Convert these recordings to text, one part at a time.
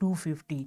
250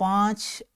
5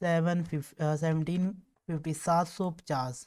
1750, 750।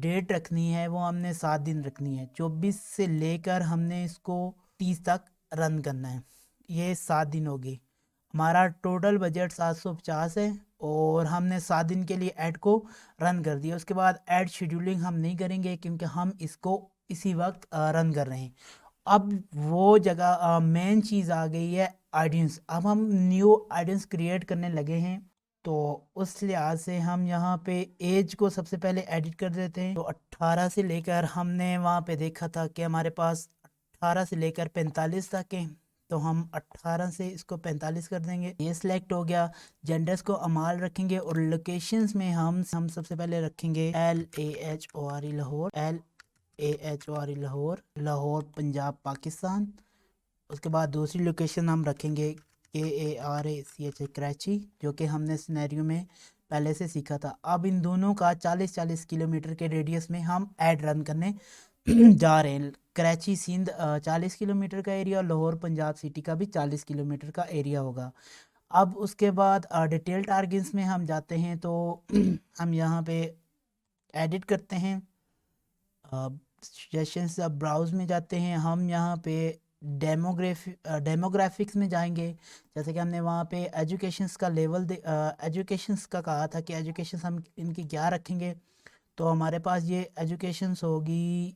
Date رکھنی ہے وہ ہم نے 7 دن رکھنی ہے، 24 سے لے کر ہم نے اس کو 30 تک رن کرنا ہے، یہ 7 دن ہوگی۔ ہمارا ٹوٹل بجٹ 750 ہے اور ہم نے 7 دن کے لیے ایڈ کو رن کر دیا۔ اس کے بعد ایڈ شیڈولنگ ہم نہیں کریں گے کیونکہ ہم اس کو اسی وقت رن کر رہے ہیں۔ اب وہ جگہ مین چیز آ گئی ہے آڈینس، اب ہم نیو آڈینس کریٹ کرنے لگے ہیں، تو اس لحاظ سے ہم یہاں پہ ایج کو سب سے پہلے ایڈٹ کر دیتے ہیں۔ تو 18 سے لے کر ہم نے وہاں پہ دیکھا تھا کہ ہمارے پاس 18 سے لے کر 45 تک ہیں، تو ہم 18 سے اس کو 45 کر دیں گے، یہ سلیکٹ ہو گیا۔ جینڈرز کو امال رکھیں گے اور لوکیشنز میں ہم سب سے پہلے رکھیں گے LAHORE لاہور، LAHORE لاہور، لاہور پنجاب پاکستان۔ اس کے بعد دوسری لوکیشن ہم رکھیں گے KARACH کراچی، جو کہ ہم نے سینیریو میں پہلے سے سیکھا تھا۔ اب ان دونوں کا 40 کلومیٹر کے ریڈیس میں ہم ایڈ رن کرنے جا رہے ہیں۔ کراچی سندھ 40 کلومیٹر کا ایریا، لاہور پنجاب سٹی کا بھی 40 کلومیٹر کا ایریا ہوگا۔ اب اس کے بعد ڈیٹیل ٹارگنس میں ہم جاتے ہیں، تو ہم یہاں پہ ایڈٹ کرتے ہیں، سجیشنز براؤز میں جاتے ہیں، ہم یہاں پہ ڈیموگرافکس میں جائیں گے۔ جیسے کہ ہم نے وہاں پہ ایجوکیشنز کا لیول ایجوکیشنز کا کہا تھا کہ ایجوکیشنز ہم ان کی کیا رکھیں گے، تو ہمارے پاس یہ ایجوکیشنز ہوگی،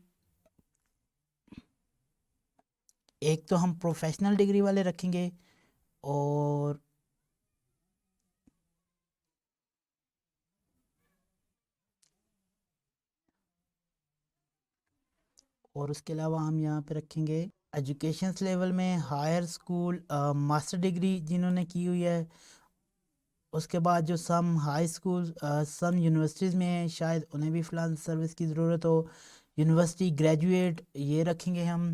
ایک تو ہم پروفیشنل ڈگری والے رکھیں گے، اور اس کے علاوہ ہم یہاں پہ رکھیں گے ایجوکیشنز لیول میں ہائر اسکول ماسٹر ڈگری جنہوں نے کی ہوئی ہے۔ اس کے بعد جو سم ہائی اسکول سم یونیورسٹیز میں ہیں، شاید انہیں بھی فلان سروس کی ضرورت ہو، یونیورسٹی گریجویٹ یہ رکھیں گے ہم۔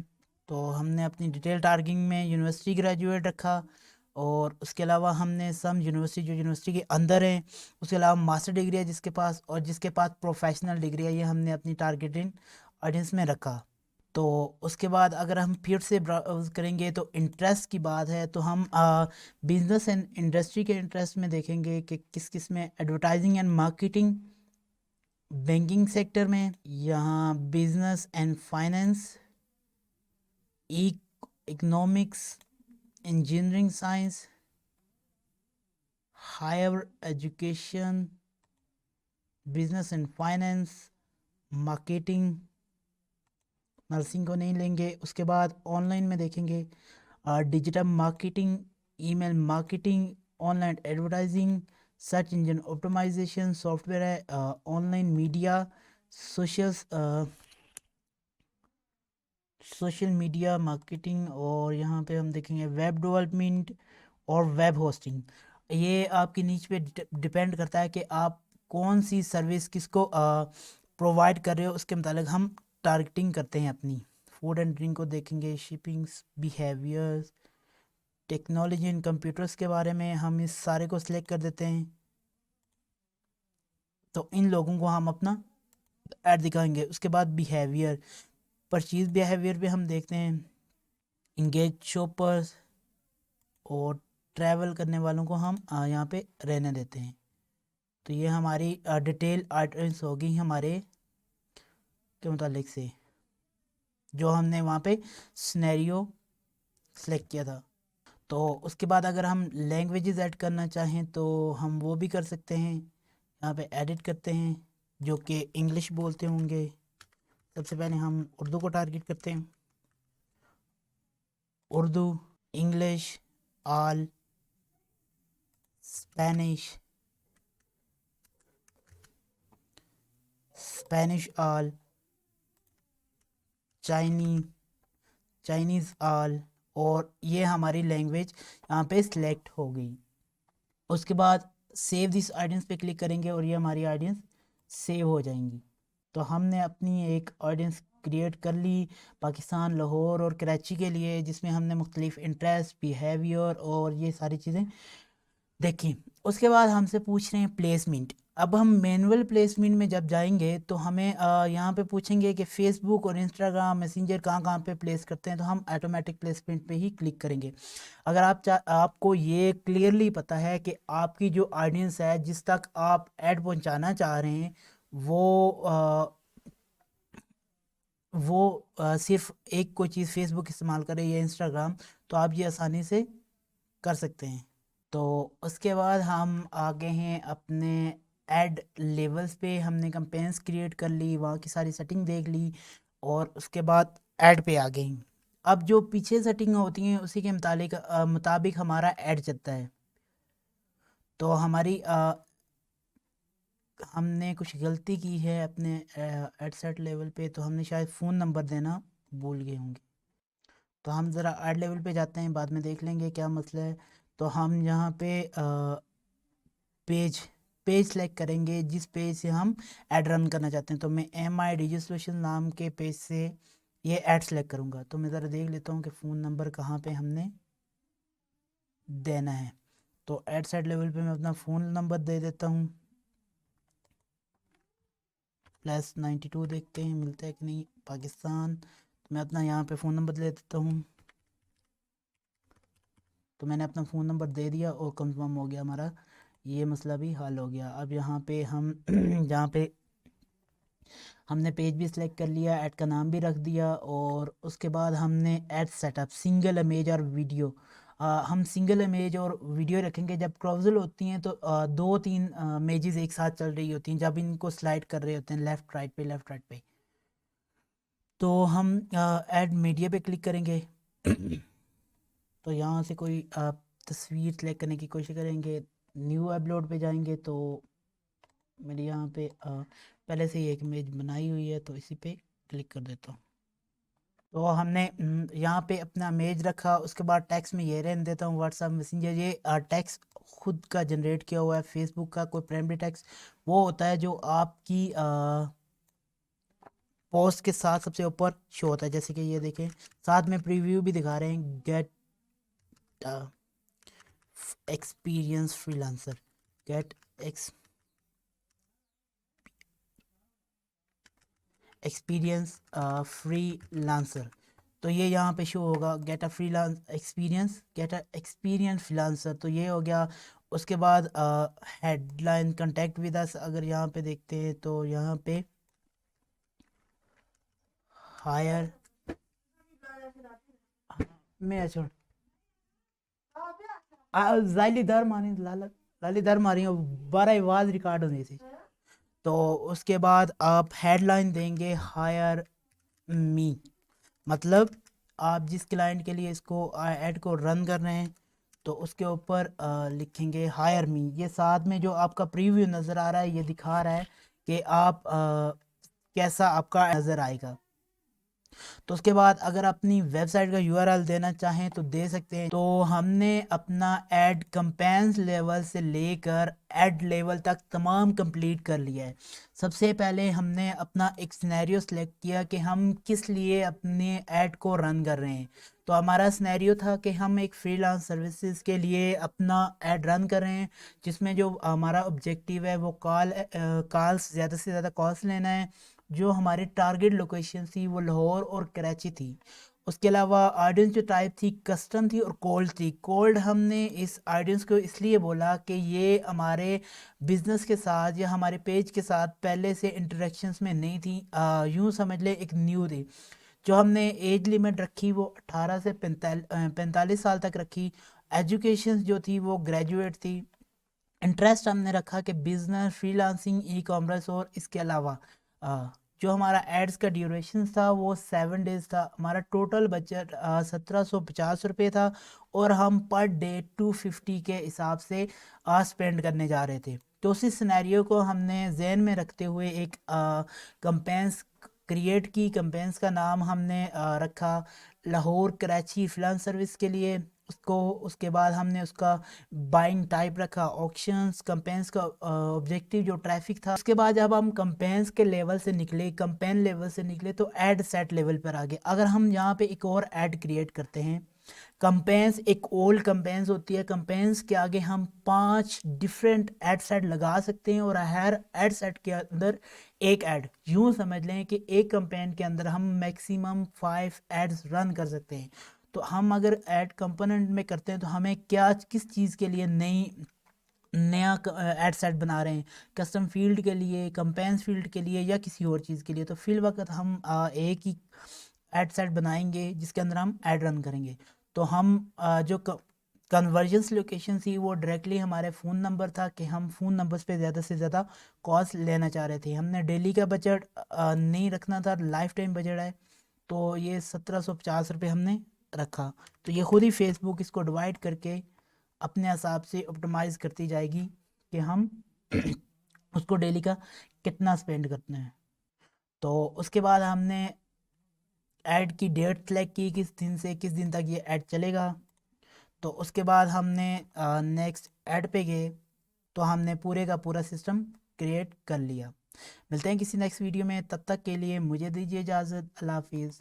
تو ہم نے اپنی ڈیٹیل ٹارگنگ میں یونیورسٹی گریجویٹ رکھا، اور اس کے علاوہ ہم نے سم یونیورسٹی جو یونیورسٹی کے اندر ہیں، اس کے علاوہ ماسٹر ڈگری ہے جس کے پاس، اور جس کے پاس پروفیشنل ڈگری ہے، یہ ہم نے اپنی ٹارگیٹنگ آڈینس میں رکھا۔ تو اس کے بعد اگر ہم پھر سے براؤز کریں گے تو انٹرسٹ کی بات ہے، تو ہم بزنس اینڈ انڈسٹری کے انٹرسٹ میں دیکھیں گے کہ کس کس میں advertising and marketing, banking sector میں، یہاں business and finance, economics, engineering science, higher education, business and finance, marketing, nursing کو نہیں لیں گے۔ اس کے بعد آن لائن میں دیکھیں گے digital marketing, email marketing, online advertising, search engine optimisation, software ہے، online media, social media marketing, اور یہاں پہ ہم دیکھیں گے ویب ڈیولپمنٹ اور ویب ہوسٹنگ۔ یہ آپ کی نیچ پہ ڈپینڈ کرتا ہے کہ آپ کون سی سروس کس کو پرووائڈ کر رہے ہو، اس کے متعلق ہم ٹارگٹنگ کرتے ہیں اپنی۔ فوڈ اینڈ ڈرنک کو دیکھیں گے، شپنگس، بیہیویئرز، ٹیکنالوجی اینڈ کمپیوٹرز کے بارے میں ہم اس سارے کو سلیکٹ کر دیتے ہیں، تو ان لوگوں کو ہم اپنا ایڈ دکھائیں گے۔ اس کے بعد بیہیویئر، پرچیز بیہیویئر پہ ہم دیکھتے ہیں انگیج شاپرز، اور ٹریول کرنے والوں کو ہم یہاں پہ رہنے دیتے ہیں۔ تو یہ ہماری ڈیٹیل آئٹمس ہوگی ہمارے کے متعلق سے، جو ہم نے وہاں پہ سینیریو سلیکٹ کیا تھا۔ تو اس کے بعد اگر ہم لینگویجز ایڈ کرنا چاہیں تو ہم وہ بھی کر سکتے ہیں، یہاں پہ ایڈٹ کرتے ہیں، جو کہ انگلش بولتے ہوں گے۔ سب سے پہلے ہم اردو کو ٹارگٹ کرتے ہیں، اردو، انگلش آل، اسپینش آل، چائنیز آل، اور یہ ہماری لینگویج یہاں پہ سلیکٹ ہو گئی۔ اس کے بعد سیو دس آڈینس پہ کلک کریں گے اور یہ ہماری آڈینس سیو ہو جائیں گی۔ تو ہم نے اپنی ایک آڈینس کریٹ کر لی پاکستان، لاہور اور کراچی کے لیے، جس میں ہم نے مختلف انٹرسٹ، بیہیویئر اور یہ ساری چیزیں دیکھیں۔ اس کے بعد ہم سے پوچھ رہے ہیں پلیسمنٹ۔ اب ہم مینول پلیسمنٹ میں جب جائیں گے تو ہمیں یہاں پہ پوچھیں گے کہ فیس بک اور انسٹاگرام میسنجر کہاں پہ پلیس کرتے ہیں، تو ہم آٹومیٹک پلیسمنٹ پہ ہی کلک کریں گے۔ اگر آپ کو یہ کلیئرلی پتہ ہے کہ آپ کی جو آڈینس ہے جس تک آپ ایڈ پہنچانا چاہ رہے ہیں وہ صرف ایک کوئی چیز فیس بک استعمال کرے یا انسٹاگرام، تو آپ یہ آسانی سے کر سکتے ہیں۔ تو اس کے بعد ہم آگے ہیں اپنے ایڈ لیولز پہ، ہم نے کمپینس کریٹ کر لی، وہاں کی ساری سیٹنگ دیکھ لی، اور اس کے بعد ایڈ پہ آ گئیں۔ اب جو پیچھے سیٹنگ ہوتی ہیں اسی کے مطابق ہمارا ایڈ چلتا ہے۔ تو ہماری ہم نے کچھ غلطی کی ہے اپنے ایڈ سیٹ لیول پہ، تو ہم نے شاید فون نمبر دینا بھول گئے ہوں گے۔ تو ہم ذرا ایڈ لیول پہ جاتے ہیں، بعد میں دیکھ لیں گے کیا مسئلہ ہے۔ تو ہم یہاں پہ پیج سلیکٹ کریں گے جس پیج سے ہم ایڈ رن کرنا چاہتے ہیں۔ تو میں ایم آئی ڈیجی سولوشن نام کے پیج سے یہ ایڈ سلیکٹ کروں گا۔ تو میں ذرا دیکھ لیتا ہوں کہ فون نمبر کہاں پہ ہم نے دینا ہے۔ تو ایڈ سیٹ لیول پہ میں اپنا فون نمبر دے دیتا ہوں، +92 دیکھتے ہیں ملتا ہے کہ نہیں، پاکستان۔ تو میں اپنا یہاں پہ فون نمبر دے دیتا ہوں۔ تو میں نے اپنا فون نمبر دے دیا اور کنفرم ہو گیا، ہمارا یہ مسئلہ بھی حل ہو گیا۔ اب یہاں پہ ہم جہاں پہ ہم نے پیج بھی سلیکٹ کر لیا، ایڈ کا نام بھی رکھ دیا، اور اس کے بعد ہم نے ad set up single image اور ویڈیو، ہم سنگل امیج اور ویڈیو رکھیں گے۔ جب کراؤزل ہوتی ہیں تو 2-3 امیجز ایک ساتھ چل رہی ہوتی ہیں جب ان کو سلائڈ کر رہے ہوتے ہیں لیفٹ رائٹ پہ۔ تو ہم ایڈ میڈیا پہ کلک کریں گے۔ تو یہاں سے کوئی تصویر سلیکٹ کرنے کی کوشش کریں گے، نیو اپلوڈ پہ جائیں گے۔ تو میری یہاں پہ پہلے سے ہی ایک امیج بنائی ہوئی ہے، تو اسی پہ کلک کر دیتا ہوں۔ تو ہم نے یہاں پہ اپنا امیج رکھا، اس کے بعد ٹیکس میں یہ رہنے دیتا ہوں واٹس ایپ میسنجر۔ یہ ٹیکس خود کا جنریٹ کیا ہوا ہے، فیس بک کا کوئی پرائمری ٹیکس وہ ہوتا ہے جو آپ کی پوسٹ کے ساتھ سب سے اوپر شو ہوتا ہے، جیسے کہ یہ دیکھیں ساتھ میں پریویو بھی دکھا رہے ہیں، get experience freelancer, get experience freelancer. تو یہ یہاں پہ شو ہوگا get a experience freelancer. تو یہ ہو گیا۔ اس کے بعد headline contact with us, اگر یہاں پہ دیکھتے ہیں تو یہاں پہ ہائر میں چھوڑ ذائلی در مانی لالی در ماری 12 آواز ریکارڈ ہونی تھی۔ تو اس کے بعد آپ ہیڈ لائن دیں گے ہائر می، مطلب آپ جس کلائنٹ کے لیے اس کو ایڈ کو رن کر رہے ہیں تو اس کے اوپر لکھیں گے ہائر می۔ یہ ساتھ میں جو آپ کا پریویو نظر آ رہا ہے یہ دکھا رہا ہے کہ آپ کیسا آپ کا نظر آئے گا۔ تو اس کے بعد اگر اپنی ویب سائٹ کا URL دینا چاہیں تو دے سکتے ہیں۔ تو ہم نے اپنا ایڈ کمپینس لیول سے لے کر ایڈ لیول تک تمام کمپلیٹ کر لیا ہے۔ سب سے پہلے ہم نے اپنا ایک سینیریو سلیکٹ کیا کہ ہم کس لیے اپنے ایڈ کو رن کر رہے ہیں۔ تو ہمارا سینیریو تھا کہ ہم ایک فری لانس سروسز کے لیے اپنا ایڈ رن کر رہے ہیں، جس میں جو ہمارا آبجیکٹیو ہے وہ کالس زیادہ سے زیادہ کالس لینا ہے۔ جو ہماری ٹارگٹ لوکیشن تھی وہ لاہور اور کراچی تھی۔ اس کے علاوہ آڈینس جو ٹائپ تھی کسٹم تھی اور کولڈ تھی۔ کولڈ ہم نے اس آڈینس کو اس لیے بولا کہ یہ ہمارے بزنس کے ساتھ یا ہمارے پیج کے ساتھ پہلے سے انٹریکشنز میں نہیں تھی، یوں سمجھ لے ایک نیو تھی۔ جو ہم نے ایج لیمٹ رکھی وہ 18 سے 45 سال تک رکھی۔ ایجوکیشن جو تھی وہ گریجویٹ تھی۔ انٹرسٹ ہم نے رکھا کہ business, free lancing, e commerce, اور اس کے علاوہ جو ہمارا ایڈز کا ڈیوریشن تھا وہ 7 ڈیز تھا۔ ہمارا ٹوٹل بجٹ 1750 روپے تھا، اور ہم پر ڈے 250 کے حساب سے اسپینڈ کرنے جا رہے تھے۔ تو اسی سینیریو کو ہم نے ذہن میں رکھتے ہوئے ایک کمپینس کریٹ کی۔ کمپینس کا نام ہم نے رکھا Lahore Karachi free lance service کے لیے اس کو۔ اس کے بعد ہم نے اس کا بائنگ ٹائپ رکھا آکشنز۔ کمپینس کا آبجیکٹیو جو ٹریفک تھا۔ اس کے بعد جب ہم کمپینس کے لیول سے نکلے، کمپین لیول سے نکلے، تو ایڈ سیٹ لیول پر آگے اگر ہم یہاں پہ ایک اور ایڈ کریٹ کرتے ہیں، کمپینس ایک اولڈ کمپینس ہوتی ہے، کمپینس کے آگے ہم 5 ڈیفرنٹ ایڈ سیٹ لگا سکتے ہیں، اور ہر ایڈ سیٹ کے اندر ایک ایڈ، یوں سمجھ لیں کہ ایک کمپین کے اندر ہم میکسیمم 5 ایڈز رن کر سکتے ہیں۔ تو ہم اگر ایڈ کمپوننٹ میں کرتے ہیں تو ہمیں کس چیز کے لیے نئی نیا ایڈ سیٹ بنا رہے ہیں کسٹم فیلڈ کے لیے، کمپینس فیلڈ کے لیے یا کسی اور چیز کے لیے، تو فی الوقت ہم ایک ہی ایڈ سیٹ بنائیں گے جس کے اندر ہم ایڈ رن کریں گے. تو ہم جو کنورجنس لوکیشن تھی وہ ڈائریکٹلی ہمارے فون نمبر تھا کہ ہم فون نمبرز پہ زیادہ سے زیادہ کالس لینا چاہ رہے تھے. ہم نے ڈیلی کا بجٹ نہیں رکھنا تھا، لائف ٹائم بجٹ ہے، تو یہ 1750 ہم نے رکھا. تو یہ خود ہی فیس بک اس کو ڈیوائڈ کر کے اپنے حساب سے آپٹمائز کرتی جائے گی کہ ہم اس کو ڈیلی کا کتنا سپینڈ کرتے ہیں. تو اس کے بعد ہم نے ایڈ کی ڈیٹ سلیکٹ کی، کس دن سے کس دن تک یہ ایڈ چلے گا. تو اس کے بعد ہم نے نیکسٹ ایڈ پہ گئے تو ہم نے پورے کا پورا سسٹم کریٹ کر لیا. ملتے ہیں کسی نیکسٹ ویڈیو میں، تب تک کے لیے مجھے دیجیے اجازت. اللہ حافظ.